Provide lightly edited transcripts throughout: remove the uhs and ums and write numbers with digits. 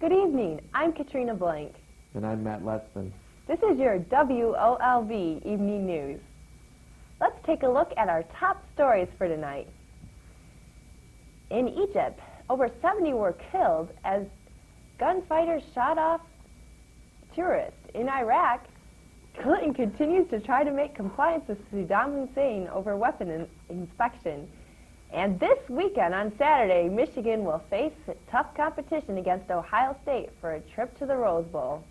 Good evening. I'm Katrina Blank. And I'm Matt Letzman. This is your WOLV Evening News. Let's take a look at our top stories for tonight. In Egypt, over 70 were killed as gunfighters shot off tourists. In Iraq, Clinton continues to try to make compliance with Saddam Hussein over weapon inspection. And this weekend, on Saturday, Michigan will face tough competition against Ohio State for a trip to the Rose Bowl.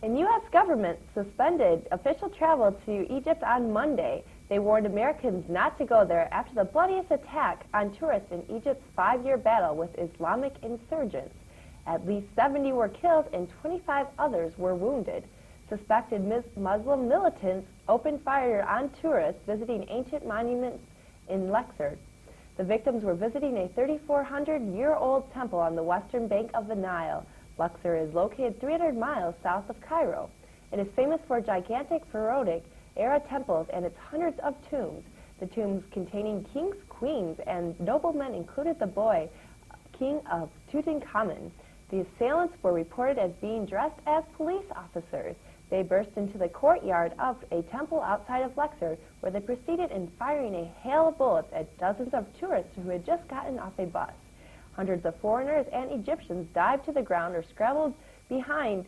And U.S. government suspended official travel to Egypt on Monday. They warned Americans not to go there after the bloodiest attack on tourists in Egypt's 5-year battle with Islamic insurgents. At least 70 were killed and 25 others were wounded. Suspected Muslim militants opened fire on tourists visiting ancient monuments in Luxor. The victims were visiting a 3,400-year-old temple on the western bank of the Nile. Luxor is located 300 miles south of Cairo. It is famous for gigantic pharaonic-era temples and its hundreds of tombs. The tombs containing kings, queens, and noblemen included the boy king of Tutankhamun. The assailants were reported as being dressed as police officers. They burst into the courtyard of a temple outside of Luxor, where they proceeded in firing a hail of bullets at dozens of tourists who had just gotten off a bus. Hundreds of foreigners and Egyptians dived to the ground or scrambled behind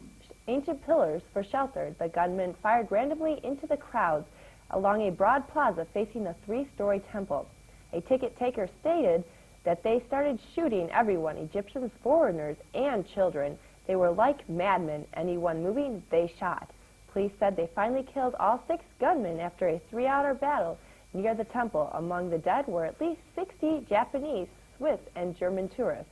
ancient pillars for shelter. The gunmen fired randomly into the crowds along a broad plaza facing the 3-story temple. A ticket taker stated that they started shooting everyone, Egyptians, foreigners, and children. They were like madmen. Anyone moving, they shot. Police said they finally killed all 6 gunmen after a 3-hour battle near the temple. Among the dead were at least 60 Japanese, Swiss, and German tourists.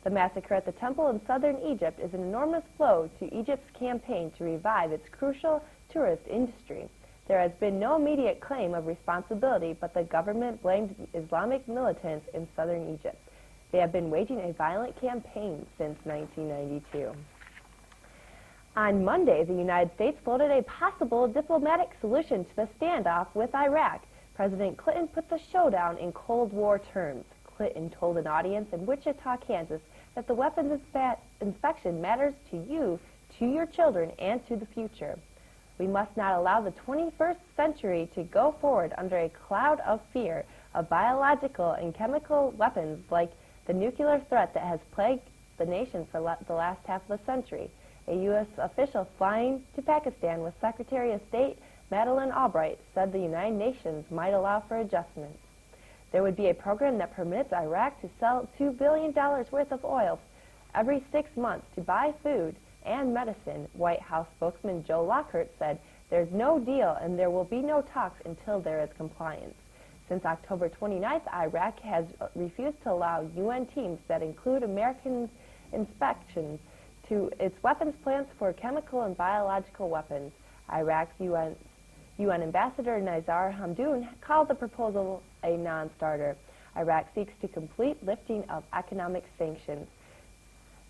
The massacre at the temple in southern Egypt is an enormous blow to Egypt's campaign to revive its crucial tourist industry. There has been no immediate claim of responsibility, but the government blamed Islamic militants in southern Egypt. They have been waging a violent campaign since 1992. On Monday, the United States floated a possible diplomatic solution to the standoff with Iraq. President Clinton put the showdown in Cold War terms. Clinton told an audience in Wichita, Kansas, that the weapons inspection matters to you, to your children, and to the future. We must not allow the 21st century to go forward under a cloud of fear of biological and chemical weapons like the nuclear threat that has plagued the nation for the last half of the century. A U.S. official flying to Pakistan with Secretary of State Madeleine Albright said the United Nations might allow for adjustments. There would be a program that permits Iraq to sell $2 billion worth of oil every 6 months to buy food and medicine. White House spokesman Joe Lockhart said there's no deal and there will be no talks until there is compliance. Since October 29th, Iraq has refused to allow UN teams that include American inspections to its weapons plants for chemical and biological weapons. Iraq's UN Ambassador Nizar Hamdoun called the proposal a non-starter. Iraq seeks to complete lifting of economic sanctions.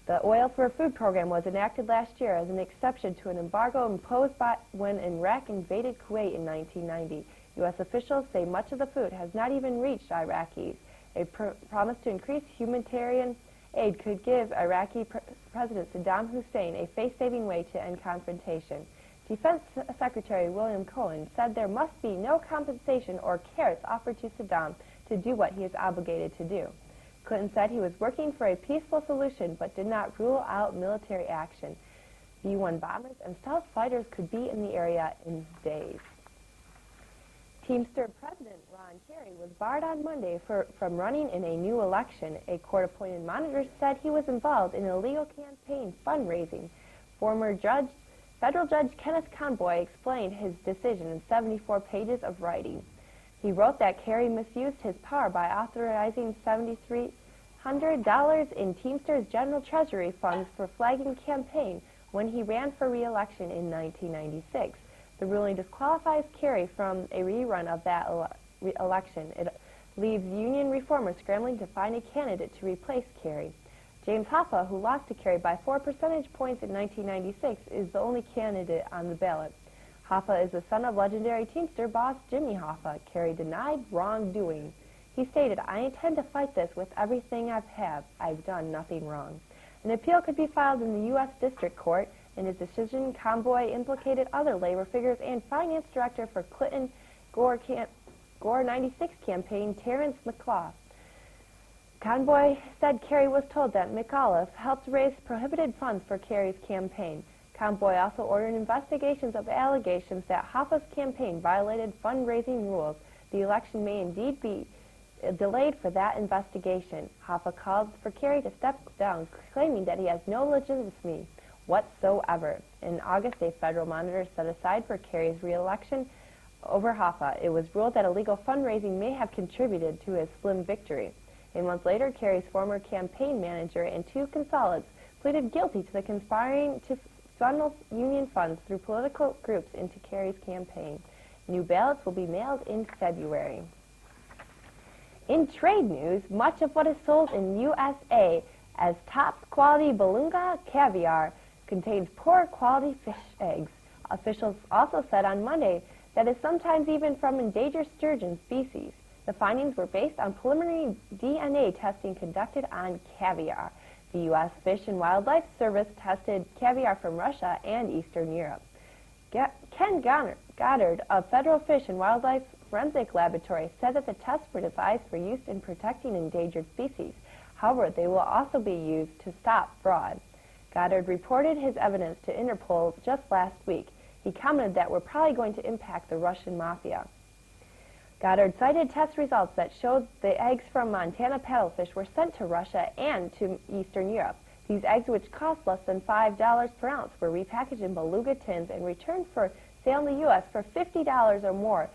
The Oil for Food program was enacted last year as an exception to an embargo imposed when Iraq invaded Kuwait in 1990. U.S. officials say much of the food has not even reached Iraqis. A promise to increase humanitarian aid could give Iraqi President Saddam Hussein a face-saving way to end confrontation. Defense Secretary William Cohen said there must be no compensation or carrots offered to Saddam to do what he is obligated to do. Clinton said he was working for a peaceful solution but did not rule out military action. B-1 bombers and stealth fighters could be in the area in days. Teamster President Ron Kerry was barred on Monday from running in a new election. A court-appointed monitor said he was involved in illegal campaign fundraising. Former federal judge Kenneth Conboy explained his decision in 74 pages of writing. He wrote that Kerry misused his power by authorizing $7,300 in Teamster's general treasury funds for flagging campaign when he ran for re-election in 1996. The ruling disqualifies Kerry from a rerun of that election. It leaves union reformers scrambling to find a candidate to replace Kerry. James Hoffa, who lost to Kerry by 4 percentage points in 1996, is the only candidate on the ballot. Hoffa is the son of legendary Teamster boss Jimmy Hoffa. Kerry denied wrongdoing. He stated, "I intend to fight this with everything I have. I've done nothing wrong." An appeal could be filed in the U.S. District Court. In his decision, Conboy implicated other labor figures and finance director for Clinton Gore 96 campaign, Terrence McAuliffe. Conboy said Kerry was told that McAuliffe helped raise prohibited funds for Kerry's campaign. Conboy also ordered investigations of allegations that Hoffa's campaign violated fundraising rules. The election may indeed be delayed for that investigation. Hoffa called for Kerry to step down, claiming that he has no legitimacy whatsoever. In August, a federal monitor set aside for Kerry's re-election over Hoffa. It was ruled that illegal fundraising may have contributed to his slim victory. A month later, Kerry's former campaign manager and 2 consultants pleaded guilty to the conspiring to funnel union funds through political groups into Kerry's campaign. New ballots will be mailed in February. In trade news, much of what is sold in USA as top quality beluga caviar contains poor quality fish eggs. Officials also said on Monday that is sometimes even from endangered sturgeon species. The findings were based on preliminary DNA testing conducted on caviar. The U.S. Fish and Wildlife Service tested caviar from Russia and Eastern Europe. Ken Goddard of Federal Fish and Wildlife Forensic Laboratory said that the tests were devised for use in protecting endangered species. However, they will also be used to stop fraud. Goddard reported his evidence to Interpol just last week. He commented that we're probably going to impact the Russian mafia. Goddard cited test results that showed the eggs from Montana paddlefish were sent to Russia and to Eastern Europe. These eggs, which cost less than $5 per ounce, were repackaged in beluga tins and returned for sale in the U.S. for $50 or more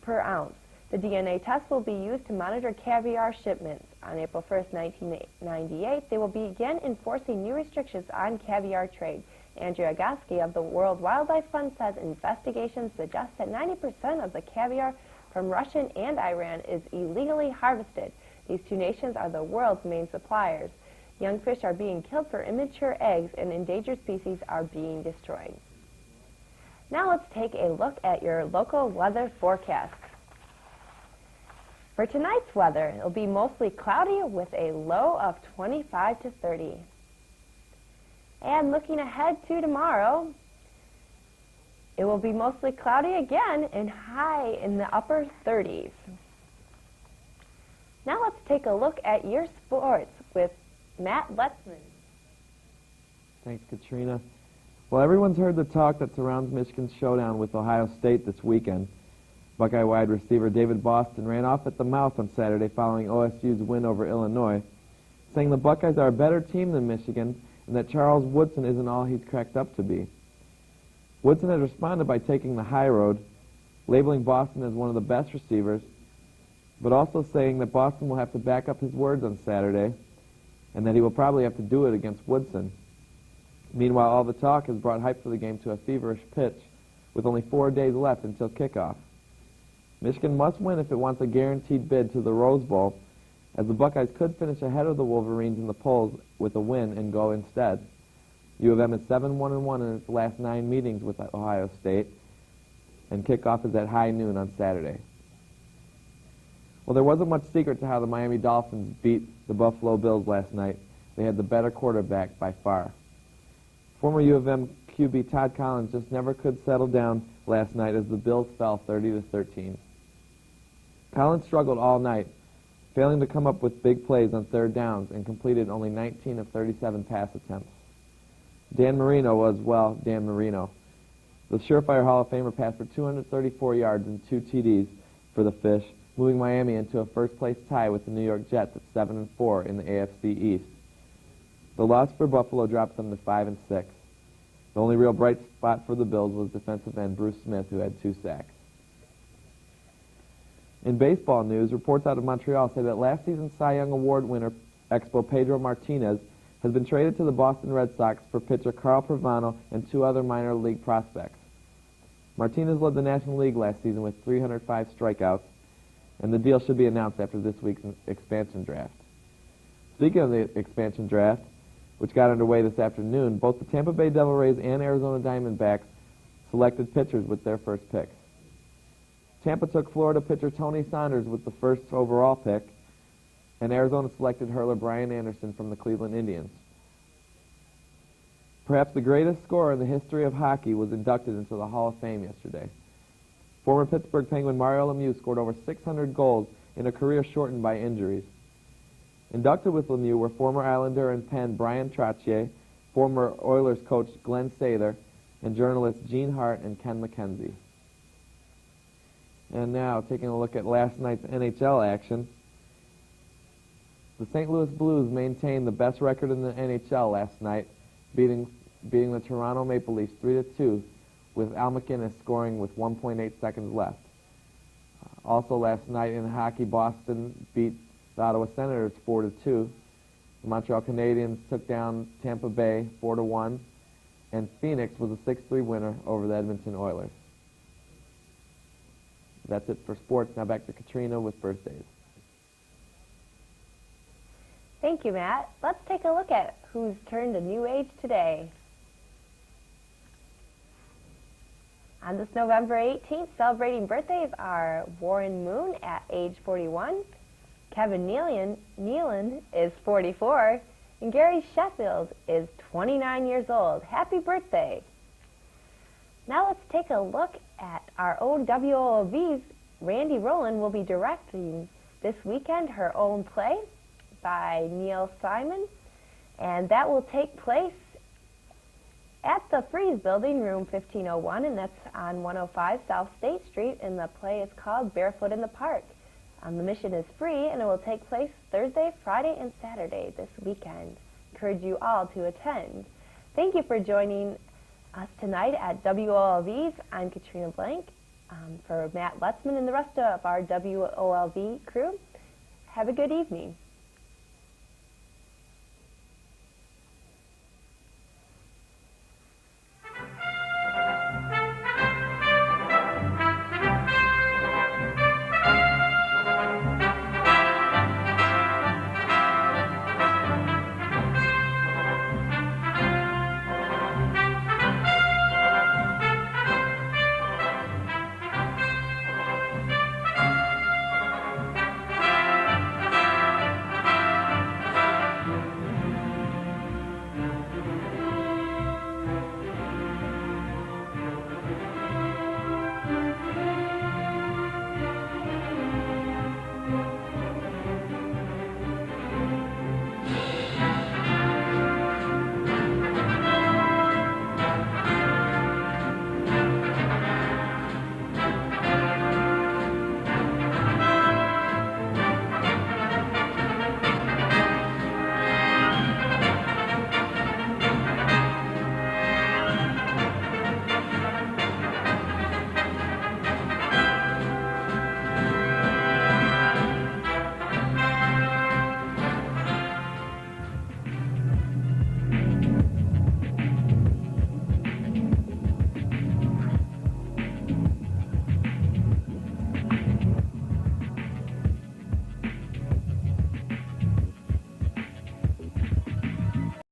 per ounce. The DNA test will be used to monitor caviar shipments. On April 1st, 1998, they will begin enforcing new restrictions on caviar trade. Andrew Agassi of the World Wildlife Fund says investigations suggest that 90% of the caviar from Russia and Iran is illegally harvested. These 2 nations are the world's main suppliers. Young fish are being killed for immature eggs, and endangered species are being destroyed. Now let's take a look at your local weather forecast. For tonight's weather, it will be mostly cloudy with a low of 25 to 30. And looking ahead to tomorrow, it will be mostly cloudy again and high in the upper 30s. Now let's take a look at your sports with Matt Letzman. Thanks, Katrina. Well, everyone's heard the talk that surrounds Michigan's showdown with Ohio State this weekend. Buckeye wide receiver David Boston ran off at the mouth on Saturday following OSU's win over Illinois, saying the Buckeyes are a better team than Michigan and that Charles Woodson isn't all he's cracked up to be. Woodson has responded by taking the high road, labeling Boston as one of the best receivers, but also saying that Boston will have to back up his words on Saturday and that he will probably have to do it against Woodson. Meanwhile, all the talk has brought hype for the game to a feverish pitch with only 4 days left until kickoff. Michigan must win if it wants a guaranteed bid to the Rose Bowl, as the Buckeyes could finish ahead of the Wolverines in the polls with a win and go instead. U of M is 7-1-1 in its last 9 meetings with Ohio State, and kickoff is at high noon on Saturday. Well, there wasn't much secret to how the Miami Dolphins beat the Buffalo Bills last night. They had the better quarterback by far. Former U of M QB Todd Collins just never could settle down last night as the Bills fell 30-13. Collins struggled all night, failing to come up with big plays on third downs and completed only 19 of 37 pass attempts. Dan Marino was, well, Dan Marino. The surefire Hall of Famer passed for 234 yards and 2 TDs for the Fish, moving Miami into a first-place tie with the New York Jets at 7-4 in the AFC East. The loss for Buffalo dropped them to 5-6. The only real bright spot for the Bills was defensive end Bruce Smith, who had 2 sacks. In baseball news, reports out of Montreal say that last season's Cy Young Award winner Expo Pedro Martinez has been traded to the Boston Red Sox for pitcher Carl Provano and 2 other minor league prospects. Martinez led the National League last season with 305 strikeouts, and the deal should be announced after this week's expansion draft. Speaking of the expansion draft, which got underway this afternoon, both the Tampa Bay Devil Rays and Arizona Diamondbacks selected pitchers with their first picks. Tampa took Florida pitcher Tony Saunders with the first overall pick, and Arizona selected hurler Brian Anderson from the Cleveland Indians. Perhaps the greatest scorer in the history of hockey was inducted into the Hall of Fame yesterday. Former Pittsburgh Penguin Mario Lemieux scored over 600 goals in a career shortened by injuries. Inducted with Lemieux were former Islander and Penn Brian Trottier, former Oilers coach Glenn Sather, and journalists Gene Hart and Ken McKenzie. And now, taking a look at last night's NHL action, the St. Louis Blues maintained the best record in the NHL last night, beating the Toronto Maple Leafs 3-2, with Al McInnes scoring with 1.8 seconds left. Also last night in hockey, Boston beat the Ottawa Senators 4-2. The Montreal Canadiens took down Tampa Bay 4-1, and Phoenix was a 6-3 winner over the Edmonton Oilers. That's it for sports. Now back to Katrina with birthdays. Thank you, Matt. Let's take a look at who's turned a new age today. On this November 18th, celebrating birthdays are Warren Moon at age 41, Kevin Nealon is 44, and Gary Sheffield is 29 years old. Happy birthday! Now let's take a look at our own WOLV's Randy Rowland will be directing this weekend her own play by Neil Simon, and that will take place at the Freeze Building, room 1501, and that's on 105 South State Street, and the play is called Barefoot in the Park. The admission is free, and it will take place Thursday, Friday, and Saturday this weekend. Encourage you all to attend. Thank you for joining us tonight at WOLV's. I'm Katrina Blank. For Matt Lutzman and the rest of our WOLV crew, have a good evening.